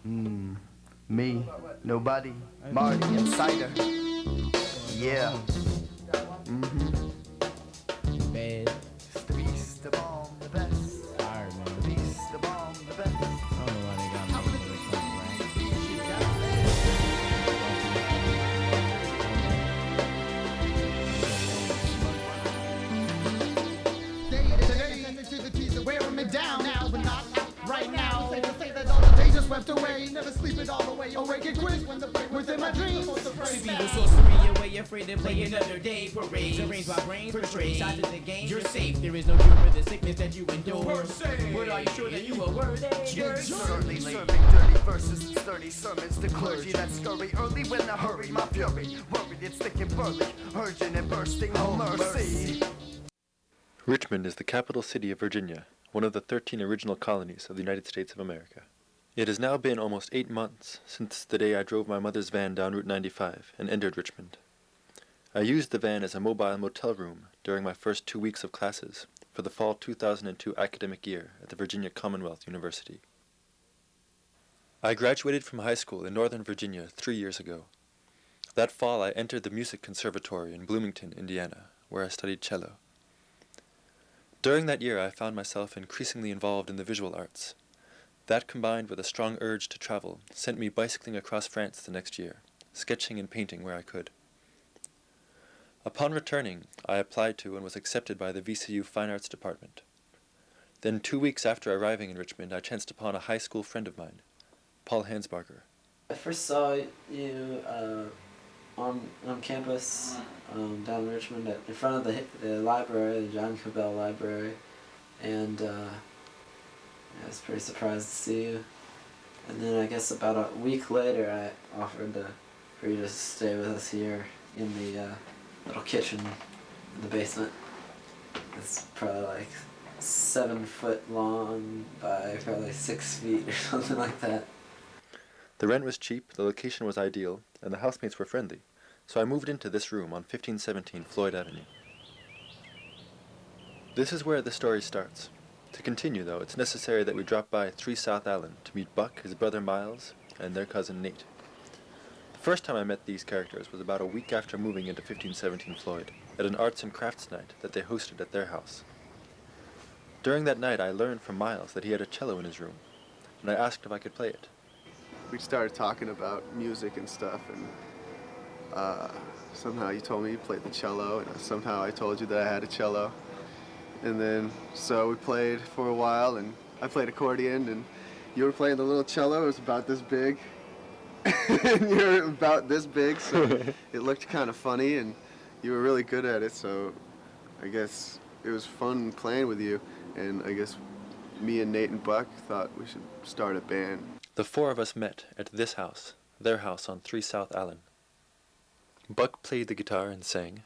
Me, nobody, Marty and Cider. Yeah. Bad. Streets the bomb, the best. Alright, man. Streets the bomb, the best. I don't know why they got me into this one, Activities are wearing me down now, but not right now. Say that all the days are swept away. Never sleep it all the way. Awake and quick when the break within my dreams. Evil sorcery away, afraid to play another day. Parades arranged by brains, portrayed. Shots at the game, you're safe. There is no cure for the sickness that you endure. But are you sure that you are worthy? Certainly serving dirty verses and sturdy sermons to clergy that scurry early when I hurry. My fury, worried it's thick and burly, urgent and bursting, no mercy. Richmond is the capital city of Virginia, one of the 13 original colonies of the United States of America. It has now been almost 8 months since the day I drove my mother's van down Route 95 and entered Richmond. I used the van as a mobile motel room during my first 2 weeks of classes for the fall 2002 academic year at the Virginia Commonwealth University. I graduated from high school in Northern Virginia 3 years ago. That fall I entered the Music Conservatory in Bloomington, Indiana, where I studied cello. During that year I found myself increasingly involved in the visual arts. That combined with a strong urge to travel sent me bicycling across France the next year, sketching and painting where I could. Upon returning, I applied to and was accepted by the VCU Fine Arts Department. Then 2 weeks after arriving in Richmond, I chanced upon a high school friend of mine, Paul Hansbarger. I first saw you on campus down in Richmond in front of the library, the John Cabell Library, and I was pretty surprised to see you. And then I guess about a week later I offered for you to stay with us here in the little kitchen in the basement. It's probably like 7 foot long by probably 6 feet or something like that. The rent was cheap, the location was ideal, and the housemates were friendly, so I moved into this room on 1517 Floyd Avenue. This is where the story starts. To continue, though, it's necessary that we drop by 3 South Allen to meet Buck, his brother Miles, and their cousin Nate. The first time I met these characters was about a week after moving into 1517 Floyd, at an arts and crafts night that they hosted at their house. During that night, I learned from Miles that he had a cello in his room, and I asked if I could play it. We started talking about music and stuff, and somehow you told me you played the cello, and somehow I told you that I had a cello. And then, so we played for a while, and I played accordion, and you were playing the little cello. It was about this big, and you were about this big, so it looked kind of funny, and you were really good at it, so I guess it was fun playing with you, and I guess me and Nate and Buck thought we should start a band. The 4 of us met at this house, their house on 3 South Allen. Buck played the guitar and sang.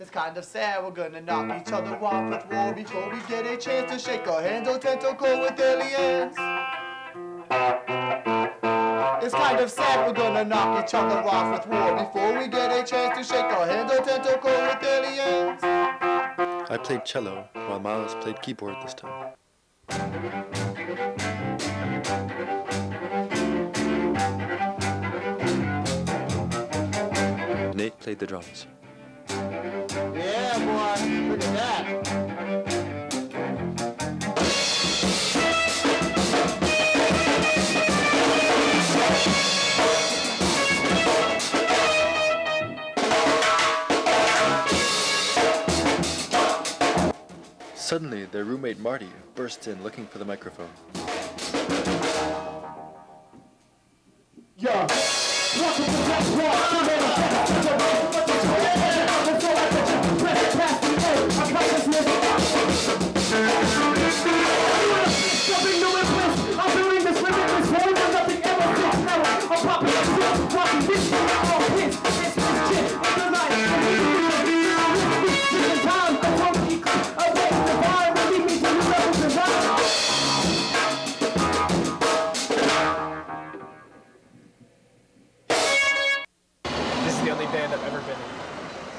It's kind of sad we're gonna knock each other off with war before we get a chance to shake our hands or tentacle with aliens. It's kind of sad we're gonna knock each other off with war before we get a chance to shake our hands or tentacle with aliens. I played cello, while Miles played keyboard this time. Nate played the drums. Yeah, boy, look at that. Suddenly, their roommate Marty bursts in looking for the microphone. Yeah. Welcome to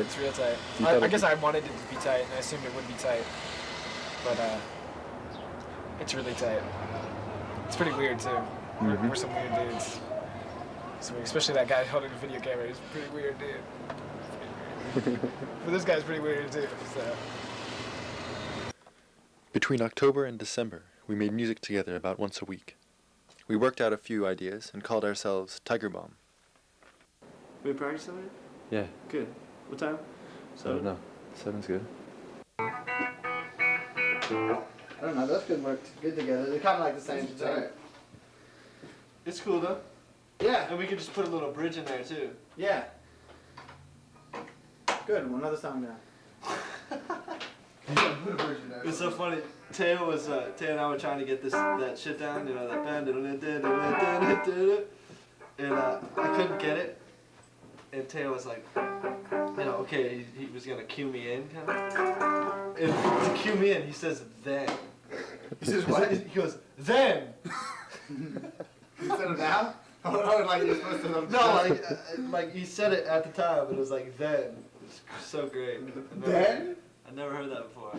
It's real tight. I guess I wanted it to be tight, and I assumed it would be tight. But, it's really tight. It's pretty weird, too. We're some weird dudes. So especially that guy holding the video camera. He's a pretty weird dude. But this guy's pretty weird too. So. Between October and December, we made music together about once a week. We worked out a few ideas and called ourselves Tiger Bomb. We practice already? Yeah. Good. What time? I don't know. 7's good. I don't know, those could work good together. They're kind of like the same thing. It's cool though. Yeah. And we could just put a little bridge in there too. Yeah. Good, well, another song now. It's so funny. Theo and I were trying to get that shit down, you know, that band, and I couldn't get it. And Theo was like, you know, okay, he was gonna cue me in, kind of. And to cue me in, he says then. He says what? He goes then. Instead of now? Oh, like you're supposed to know. No, like he said it at the time, but it was like then. It's so great. Then? I never heard that before.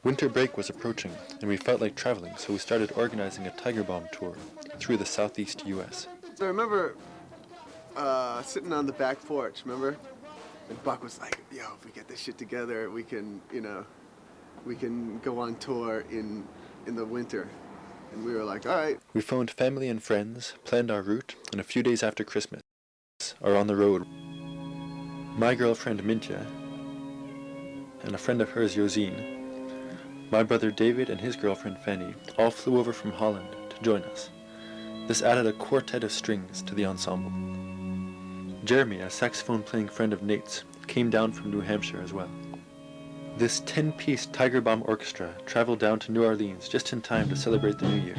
Winter break was approaching, and we felt like traveling, so we started organizing a Tiger Bomb tour through the southeast U.S. So I remember sitting on the back porch, remember? And Buck was like, yo, if we get this shit together, we can, you know, we can go on tour in the winter. And we were like, all right. We phoned family and friends, planned our route, and a few days after Christmas, are on the road. My girlfriend Mintya, and a friend of hers, Josine, my brother David and his girlfriend Fanny all flew over from Holland to join us. This added a quartet of strings to the ensemble. Jeremy, a saxophone-playing friend of Nate's, came down from New Hampshire as well. This 10-piece Tiger Bomb orchestra traveled down to New Orleans just in time to celebrate the New Year.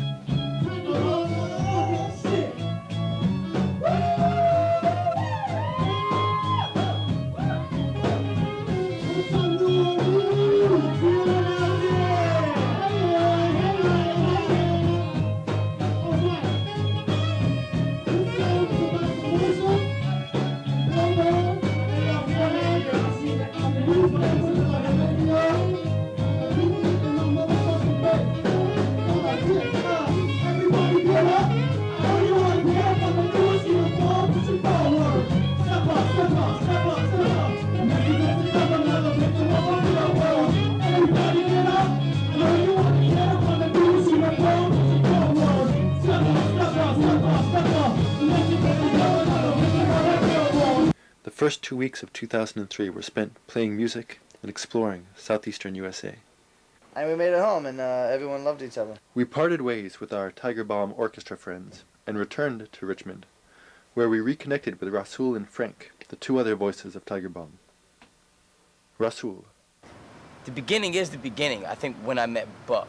The first 2 weeks of 2003 were spent playing music and exploring southeastern USA. And we made it home, and everyone loved each other. We parted ways with our Tiger Bomb orchestra friends and returned to Richmond, where we reconnected with Rasul and Frank, the two other voices of Tiger Bomb. Rasul. The beginning is the beginning. I think when I met Buck,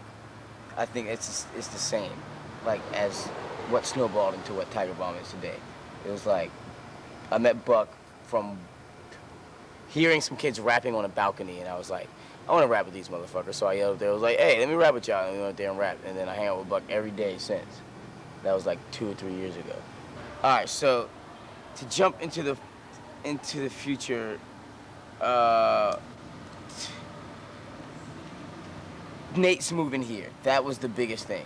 I think it's the same, like as what snowballed into what Tiger Bomb is today. It was like I met Buck from hearing some kids rapping on a balcony, and I was like, I want to rap with these motherfuckers. So I yelled up there, I was like, hey, let me rap with y'all. And we went there and rapped, and then I hang out with Buck every day since. That was like 2 or 3 years ago. All right, so to jump into the future, Nate's moving here. That was the biggest thing.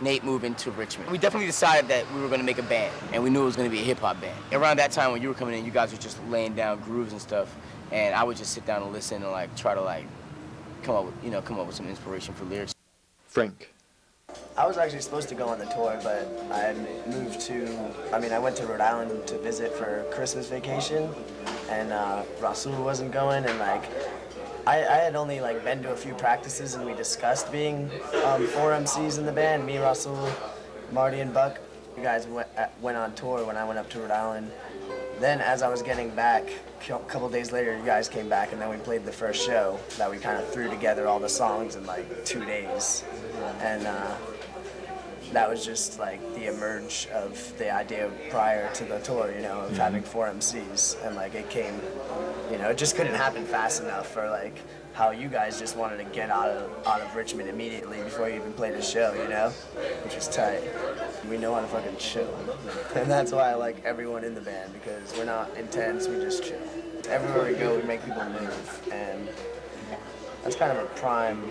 Nate moving to Richmond. We definitely decided that we were gonna make a band, and we knew it was gonna be a hip hop band. Around that time when you were coming in, you guys were just laying down grooves and stuff, and I would just sit down and listen and like try to like come up with some inspiration for lyrics. Frank. I was actually supposed to go on the tour, but I went to Rhode Island to visit for Christmas vacation, and Rasul wasn't going, and like, I had only like been to a few practices, and we discussed being 4 MCs in the band, me, Rasul, Marty, and Buck. You guys went on tour when I went up to Rhode Island. Then as I was getting back, a couple days later, you guys came back, and then we played the first show that we kind of threw together all the songs in like 2 days. And that was just like the emerge of the idea prior to the tour, you know, of having 4 MCs. And like it came, you know, it just couldn't happen fast enough for like how you guys just wanted to get out of Richmond immediately before you even played a show, you know, which was tight. We know how to fucking chill. And that's why I like everyone in the band, because we're not intense, we just chill. Everywhere we go, we make people move, and that's kind of a prime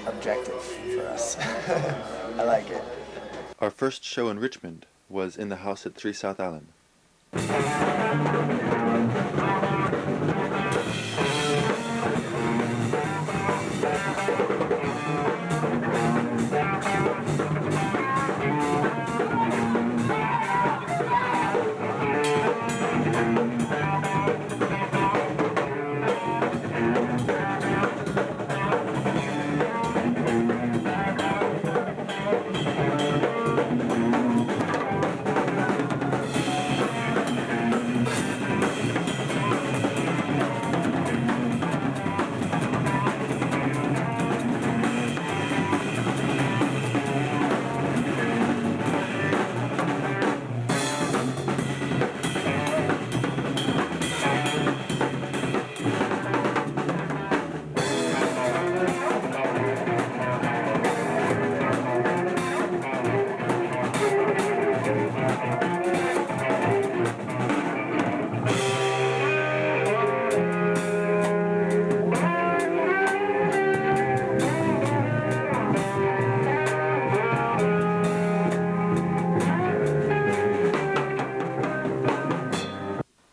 objective for us. I like it. Our first show in Richmond was in the house at 3 South Allen.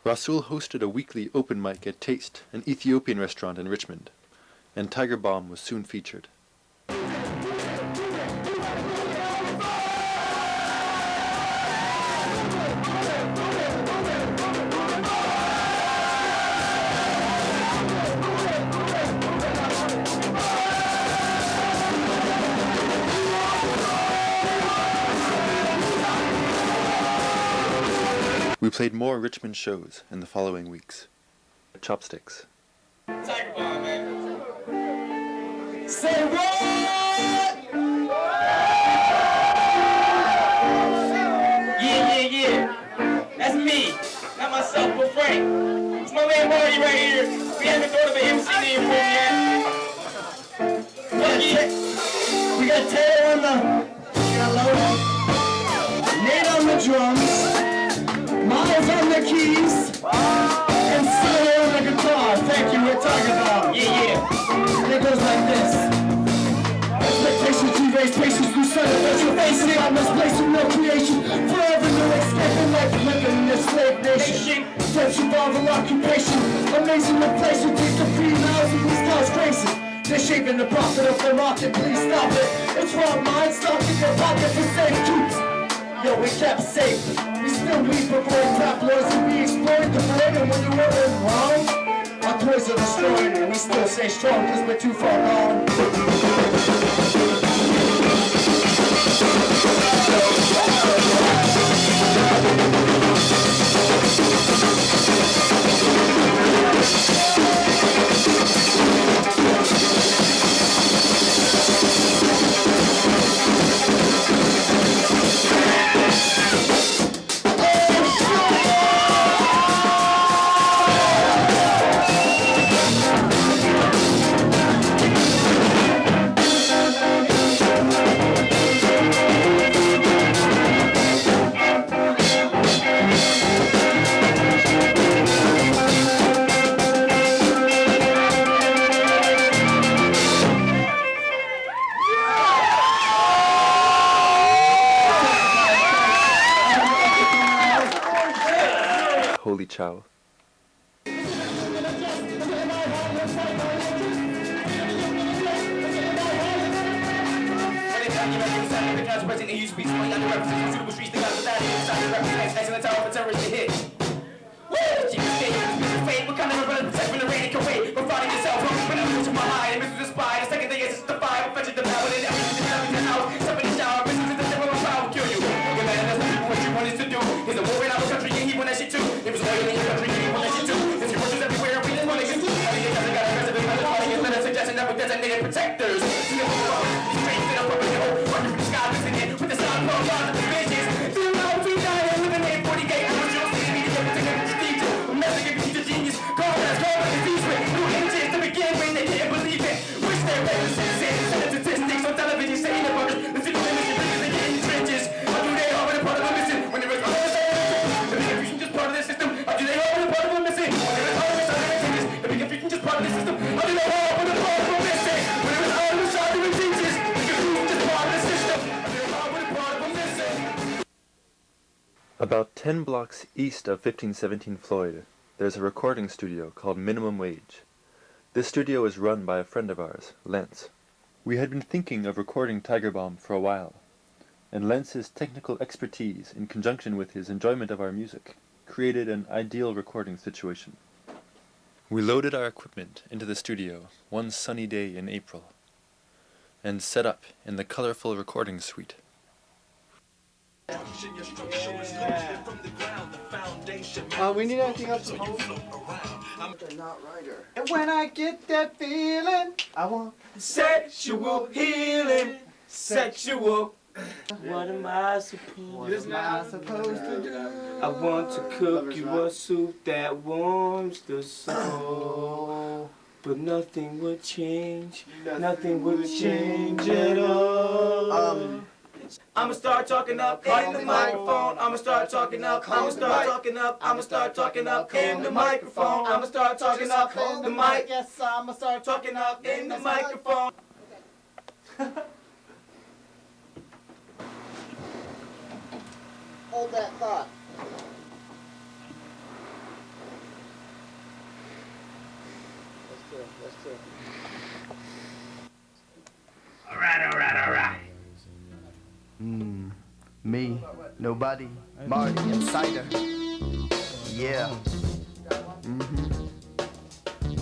Rasul hosted a weekly open mic at Taste, an Ethiopian restaurant in Richmond, and Tiger Bomb was soon featured. We played more Richmond shows in the following weeks. Chopsticks. Tiger Bomb, man. Say what? Yeah. That's me. Not myself, but Frank. It's my man Marty right here. We haven't thought of an MC name for him yet. We got Theo on the cello, Nate on the drums, Miles on the keys, and Silly on the guitar. Thank you, we're Tiger Bomb. Yeah. And it goes like this. Expectations erase patience through sun. That's your face in on this place with no creation. Forever no escaping life, living in this slave nation. Redemption of an occupation. Amazing the place who takes the females and these cars crazy. They're shaping the profit of the market, please stop it. It's wrong mind, stop in your pocket for safe keeps. Yo, we kept safe. We still leave before top laws and we explored the void. And when you were wrong, our toys are destroyed. And we still stay strong cause we're too far gone. Holy Chow. About 10 blocks east of 1517 Floyd, there's a recording studio called Minimum Wage. This studio is run by a friend of ours, Lance. We had been thinking of recording Tiger Bomb for a while, and Lance's technical expertise in conjunction with his enjoyment of our music created an ideal recording situation. We loaded our equipment into the studio one sunny day in April, and set up in the colorful recording suite. We need anything else to hold? Not writer. And when I get that feeling, I want sexual healing, sexual. What am I supposed to do? I want to cook you a soup that warms the soul. But nothing would change, nothing would change at all. I'ma start talking up in the microphone. I'ma start talking up. I'ma start talking up. I'ma start talking up in the microphone. I'ma start talking up in the mic. Yes, I'ma start Talking up in the microphone. Hold that thought. Let's do it. All right. Me, nobody, Marty, and Cider. Yeah.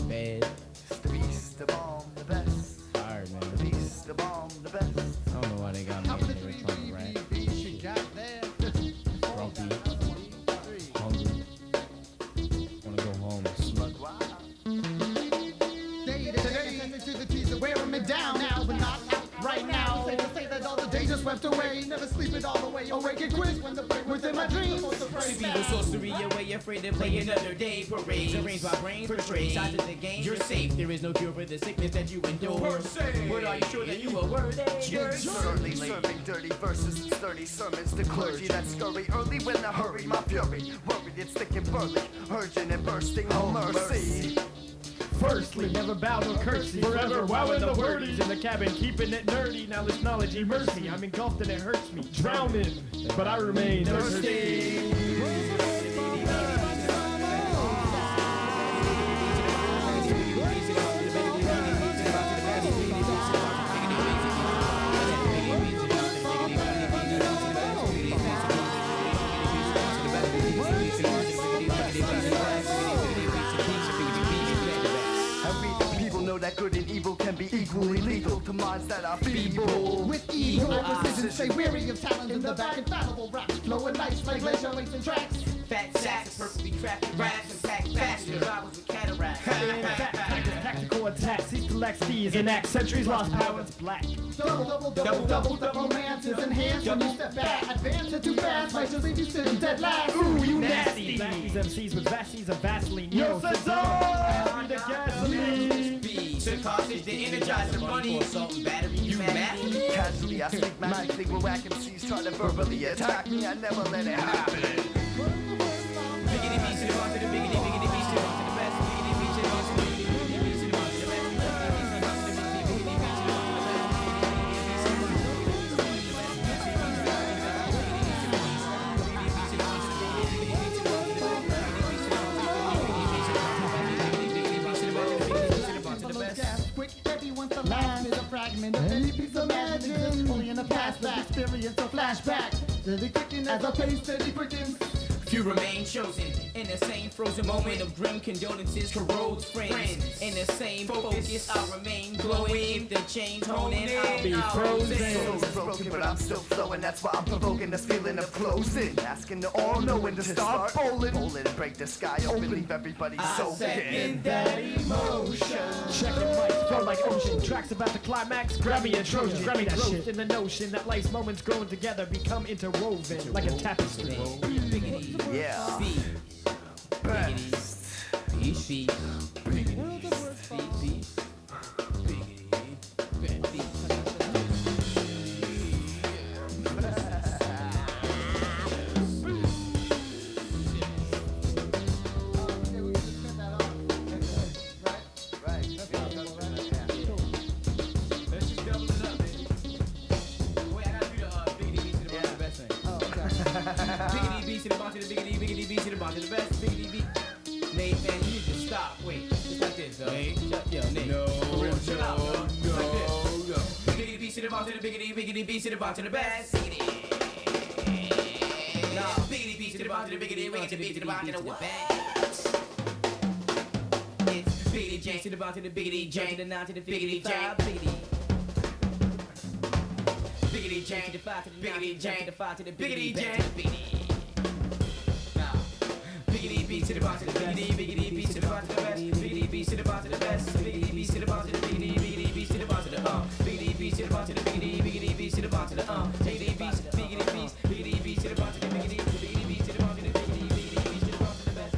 Bad. It's the beast, the bomb, the best. Hard, man. The beast, the bomb, the best. I don't know why they got me in here trying to rap. Grumpy. Hungry. Wanna go home and smoke. Wearing me down now, but not right now. Safe to say that all the days are swept away. Never sleep it all the way. Awake and quick when the break within my dreams. Evil sorcery away, afraid to play another day. Parades arranged by brains portrayed. Shots at the game, you're safe. There is no cure for the sickness that you endure. But are you sure that you are worthy? Certainly serving dirty verses and sturdy sermons to clergy that scurry early when I hurry my fury. Worried it's thick and burly, urgent and bursting. Oh mercy. Firstly, never bow no curtsy. Forever wowing the wordies in the cabin, keeping it nerdy. Now this knowledge immerse me. I'm engulfed and it hurts me. Drowning, but I remain thirsty. That good and evil can be equally lethal to minds that are feeble. With evil precision, stay weary of talent in the back. Infallible raps flowing nice like glacier weights and tracks. Fat sacks, perfectly crafted raps and packed faster. Drivers with cataracts. Tactical attacks, these collect these enact centuries lost power. It's black. Double, the romance is enhanced when you step back. Advance it too fast, might just leave you sitting dead last. Ooh, you nasty. These MCs with vasties of Vaseline. Yo, Cesar! The gasoline. Took hostage to energize the money. Assault and battery, you mad? Casually, I speak magically when whack MCs try to verbally attack me. I never let it happen. Biggity beast to the box to the biggity beast to the box to the best. Biggity beast to the box to the biggity beast to the box to the best. me into flashback. Steady kicking as I pace, steady pricking. Few remain chosen in the same frozen moment of grim condolences, corrodes friends. In the same focus, I'll remain glowing. If the chains holding, I'll be frozen. Soul's broken, but I'm still flowing. That's why I'm provoking this feeling of closing. Asking the all knowing to start bowling. Bowling and break the sky open, leave everybody soaking. Second that emotion. Checking mics flow like ocean. Tracks about the climax. Grab me a Trojan. Grab me that shit in the notion that life's moments growing together become interwoven like a tapestry. Yeah. Best. Peace. Biggity B to the bottom to the best. Biggity B to the bottom to the biggity, biggity B to the bottom to the best. It's biggity J to the bottom to the biggity, J to the 9 to the biggity, J biggity. Biggity J to the 5 to the biggity, J to the 5 to the biggity, J biggity. Biggity B to the bottom to the biggity, biggity B to the bottom to the best. Biggity B to the bottom to the best. Biggity B to the bottom to the biggity, biggity B to the bottom to the biggity B to the bottom to the biggity, biggity B to the bottom to the biggity B to the biggity B, biggity B to the bottom to the biggity, biggity B to the bottom to the biggity, biggity B to the bottom to the best.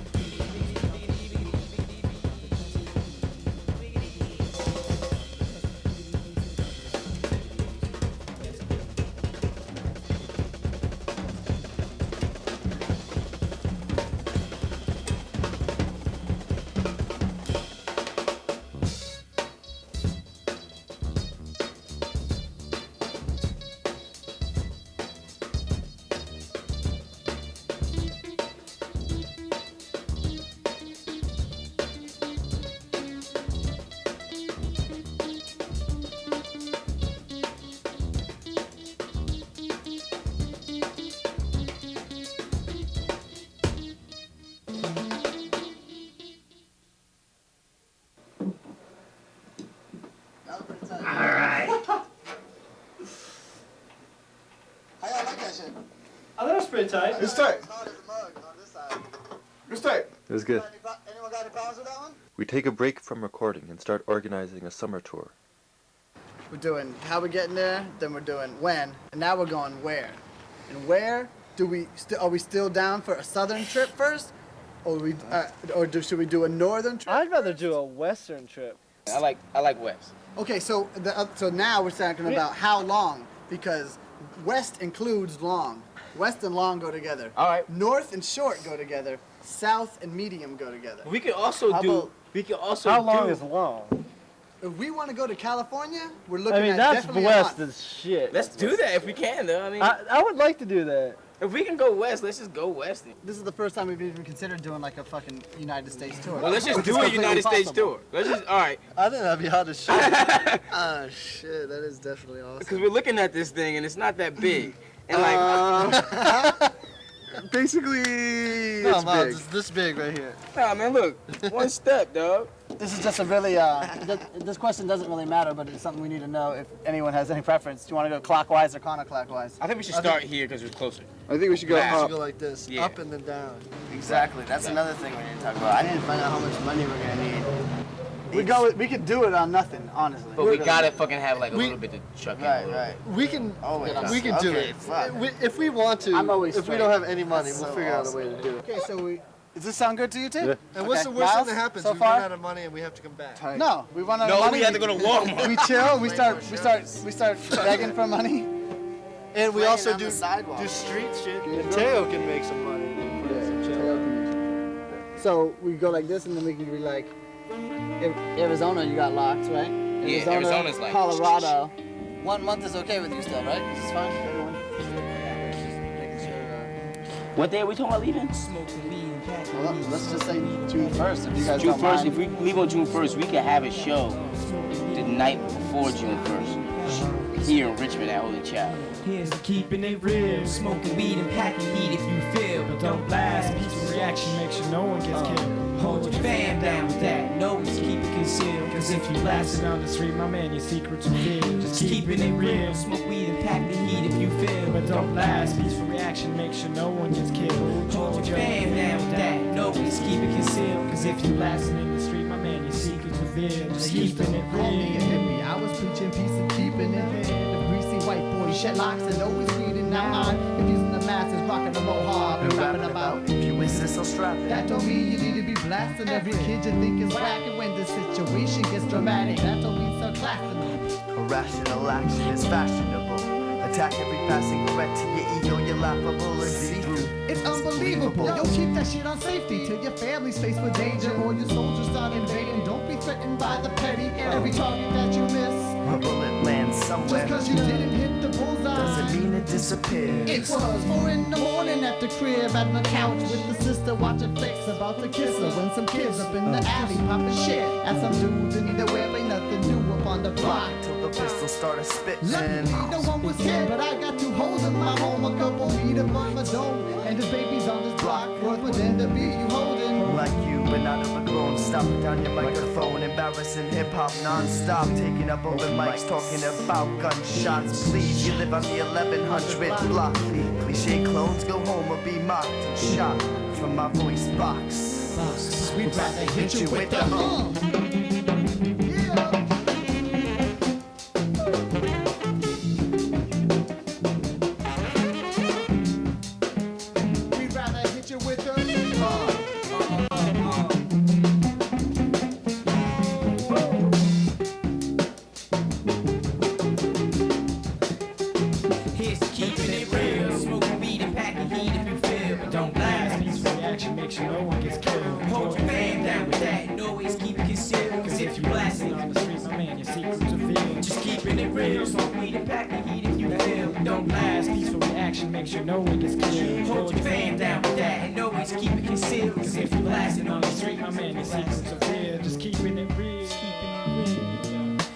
Pretty tight. It's tight. It's tight. It was good. Anyone got any problems with that one? We take a break from recording and start organizing a summer tour. We're doing how we getting there, then we're doing when, and now we're going where. And where do we are we still down for a southern trip first, or should we do a northern trip? I'd rather do a western trip. I like west. Okay, so so now we're talking about how long, because west includes long. West and long go together. All right. North and short go together. South and medium go together. We could also How long is long? If we want to go to California, we're looking I mean, at that's definitely west a month. as shit. Let's do that if we can, though. I mean, I would like to do that. if we can go west, let's just go west. This is the first time we've even considered doing like a fucking United States tour. Well, let's just Which is do a completely United States possible. tour. Let's just, all right. I think that'd be hard as shit. Ah, shit, that is definitely awesome. Because we're looking at this thing and it's not that big. And like, Basically, it's big. It's this big right here. nah, man, look, one step, dog. This is just a really, this question doesn't really matter, but it's something we need to know if anyone has any preference. Do you want to go clockwise or counterclockwise? I think we should start here because we're closer. I think we should go Nah. up. Go like this, Yeah. up and then down. Exactly. That's another thing we need to talk about. I need to find out how much money we're gonna need. We could do it on nothing, honestly. But we gotta fucking have like a little bit to chuck in. Right. We can Always. we can do Okay, it. fuck. If we want to, I'm always if we straight. don't have any money, That's we'll so figure out a awesome. way to do it. Okay, so does this sound good to you too? Yeah. And what's Okay. the worst thing Miles, that happens? so We far? run out of money and we have to come back. No, we run out of No, money. we have to go to Walmart. We chill. We start begging for money. And we Laying also on do the sidewalk. street shit. And Theo can make some money. So we go like this, and then we can be like, Arizona, you got locked, right? Yeah, Arizona's like- Colorado. 1 month is okay with you still, right? This is fine. Everyone. What day are we talking about leaving? Well, let's just say June 1st, if you guys June don't 1st. mind. If we leave on June 1st, we can have a show the night before June 1st. here in Richmond at Holy Child. Here's to keeping it real. Smoking weed and packing heat if you feel. But don't blast, peaceful reaction makes sure no one gets killed. Hold your fam down with that. No, just keep it concealed. Cause if you Blasting on the street, my man, your secrets revealed. Just keeping it real. Smoke weed and pack the heat if you feel. But don't blast, peaceful reaction makes sure no one gets killed. Hold your fam down with that. No, just keep it concealed. Cause if you blasting in the street, my man, your secrets revealed. Just keeping it Call me a real. hippie, I was preaching peace and keeping it in. The greasy white boy shed locks and always reading that mind. If using the masses, rocking the mohawk and rapping about. If you insist, I'll strap it. That don't mean you need to be blasting every kid you think is whack. And when the situation gets dramatic, that don't mean start classing them. Irrational action is fashionable. Attack every passing threat to your ego, you're laughable and see-through. It's unbelievable. Yo, keep that shit on safety till your family's faced with danger or your soldiers start invading. Don't be threatened by the petty. Every target that you miss, A bullet lands somewhere. just cause you didn't hit the bullseye, Doesn't mean it disappears. It was 4 in the morning at the crib, at the couch with the sister watching flicks, about to kiss her when some kids up in the alley popping shit at some dudes, and either way ain't nothing new up on the block. Till the pistol started spitting. Luckily, no one was hit, but I got 2 holes in my home, a couple feet above my dome, and the baby's on this block. Worth would end up be you holding. Like you, but not overgrown. Stopping down your microphone, embarrassing hip hop non-stop. Taking up open mics, talking about gunshots. Please, you live on the 1100 block. Cliche clones go home or be mocked and shot from my voice box. We'd rather hit you with the We'd rather hit you with the Here's to keeping it real. Smoking weed and packing heat if you feel. But don't blast. Peaceful reaction makes sure no one gets killed. Hold your fam down with that. And always keep it concealed. Cause if you blasting on the street, my man, your secrets revealed. just keeping it real. Smoke weed and packing heat if you feel. But don't blast. Peaceful reaction makes sure no one gets killed. Hold your fam down with that. And always keep it concealed. Cause if you blasting on the street, my man, your secrets revealed. Just keeping it real.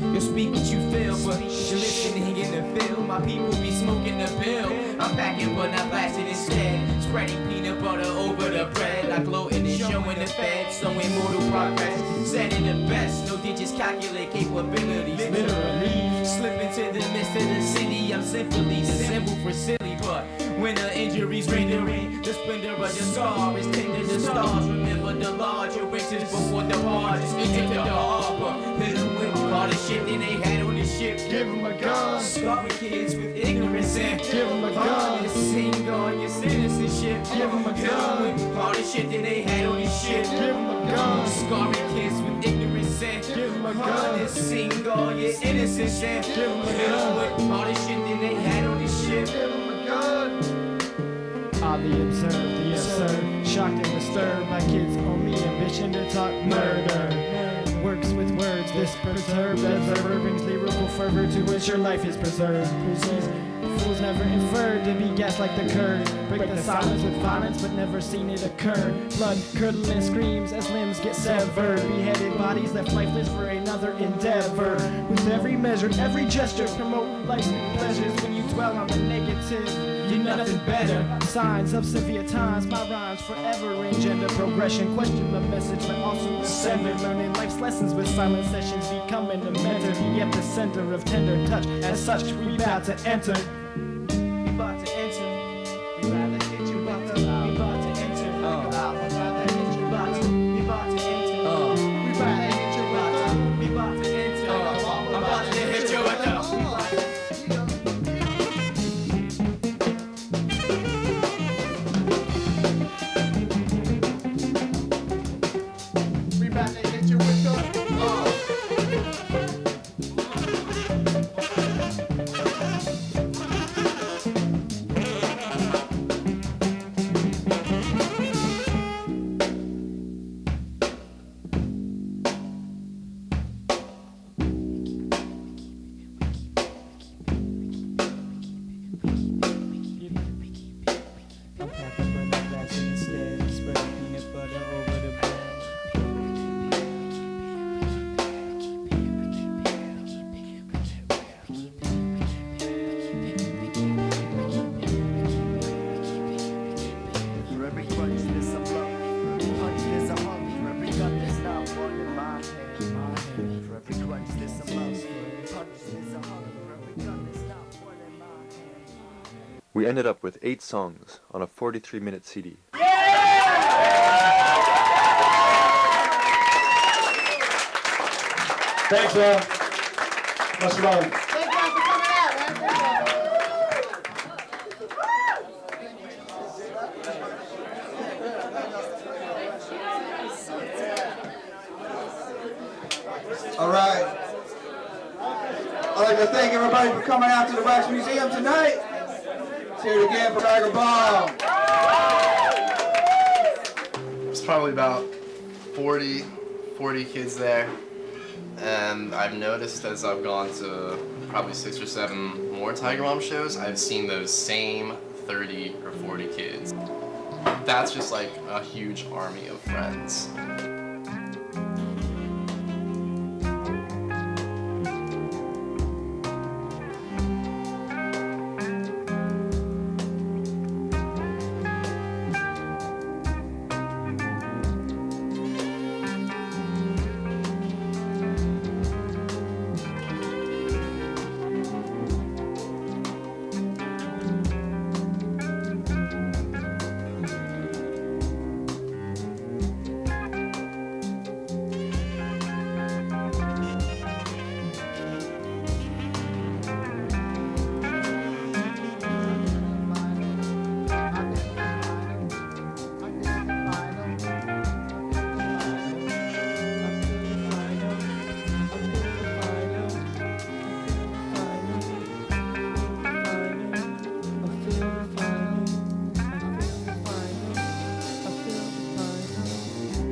you'll speak what you feel, but you're listening in the field. My people be smoking the bill. I'm packing but not blasting instead. Spreading peanut butter over the bread. I gloating and showing the feds. So immortal progress. Setting the best. No digits calculate capabilities. Literally. Slip into the midst of the city. I'm simply the symbol for silly. But when the injuries rendering the splendor of your scar is tender to stars. Remember the larger winters before the bars. Just into the harbor. Hit them with all the shit that they had on the ship. give him a gun. Scarring kids with ignorance and Give 'em a gun. Sing on your citizenship. Give 'em a gun. With all the shit that they had on this ship. Give him a gun. Scarring kids with ignorance and Give 'em a gun. Sing all your innocence and Give 'em a gun. with all the shit that they had on this ship. Give him a gun. Oddly observed, the absurd, shocked and disturbed by kids on me, ambition to talk murder. Works with words, this perturbed observer brings lyrical fervor to ensure life is preserved. Fools never inferred to be gassed like the curd. Break the silence with violence, but never seen it occur. Blood curdling screams as limbs get severed. Beheaded bodies left lifeless for another endeavor. With every measure, every gesture, promote life's new pleasures. When you dwell on the negative, you're nothing better. Signs of severe times, my rhymes forever engender progression. Question the message, but also the sender. Learning life's lessons with silent sessions, becoming a mentor. The epicenter of tender touch. As such, we about to enter. We about to enter. We rather hit you with the. We about to enter. We rather hit you about to. We about to enter. We rather hit you with the. We about to enter. I'm about to hit you with the. We about to hit you with the. ended up with 8 songs on a 43-minute CD. Thanks, man. Much love. Thank you guys for coming out, man. All right. I'd like to thank everybody for coming out to the Wax Museum tonight. Let's hear it again for Tiger Bomb. There's probably about 40 kids there. And I've noticed as I've gone to probably 6 or 7 more Tiger Bomb shows, I've seen those same 30 or 40 kids. That's just like a huge army of friends.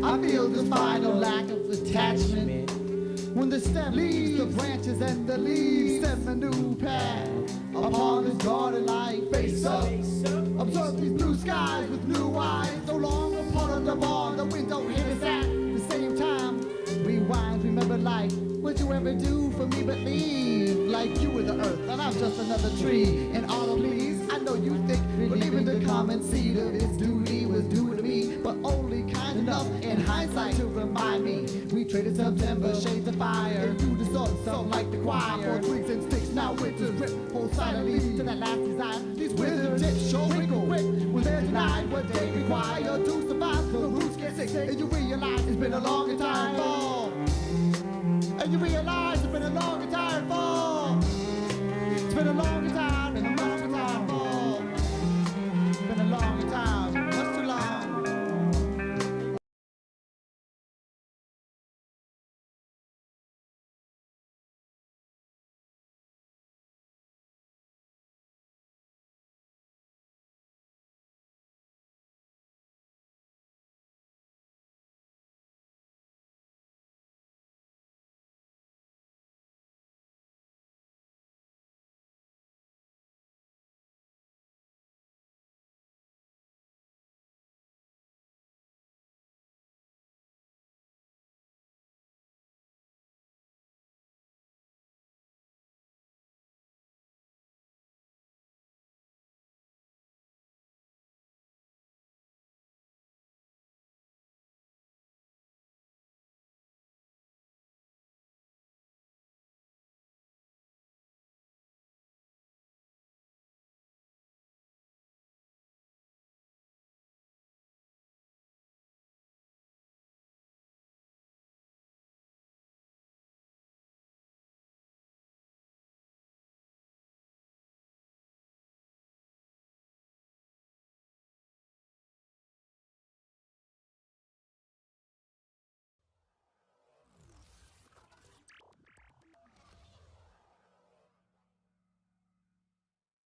I feel this final lack of attachment when the stem leaves the branches and the leaves set a new path upon this garden like face up. Observe these blue skies with new eyes, no longer part of the bar. The window hit us at the same time. Rewind, remember like, what'd you ever do for me but leave? Like you were the earth and I'm just another tree. And all please, I know you think believing the common seed of its duty was due to me, but only kind enough in hindsight to remind me. We traded September, shades of fire, and through the sun, something like the choir. For twigs and sticks, now winters rip, whole side of leaves to that last desire. These withered tips show wrinkle whip when they're denied what they require to survive. The roots get sick, and you realize it's been a long time fall. And you realize